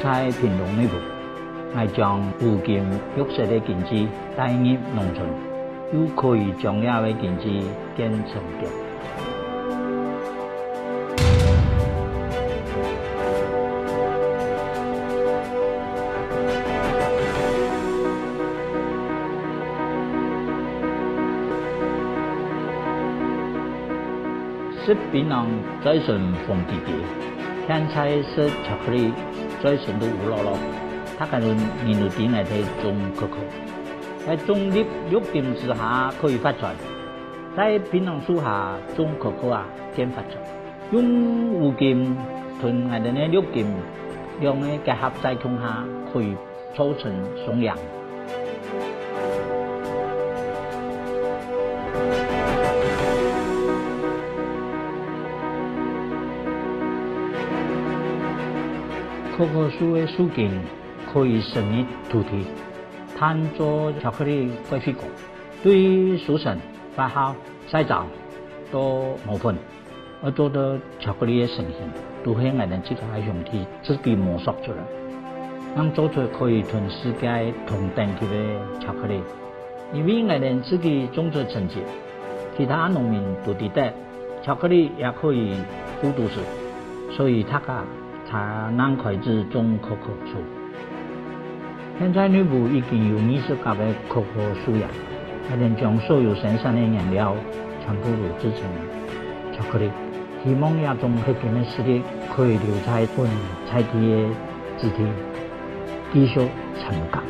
在平农内部，我将附近绿色的经济带入农村，又可以将这个经济建成功。食槟榔再生风地地，现在是巧克力再生都无落落，他可能年度底来的种可可，在种绿金之下可以发财，在槟榔树下种可可啊，更发财。用乌金同我哋呢绿金，用呢结合在空下，可以促成双赢。可可树的树茎可以生育土地，碳做巧克力桂皮果，对熟成、发酵、晒造都无分，而做到巧克力的成型，都是我们自己兄弟自己摸索出来，让做出可以同世界同等级的巧克力。因为我们自己种出成绩，其他农民都抵得，巧克力也可以不都市，所以他家才能开始种可可树。现在内部已经有20家的可可树园，我们将所有生产的原料全部都制成巧克力。希望这种核心的实力可以留在本菜地的子弟继续参加。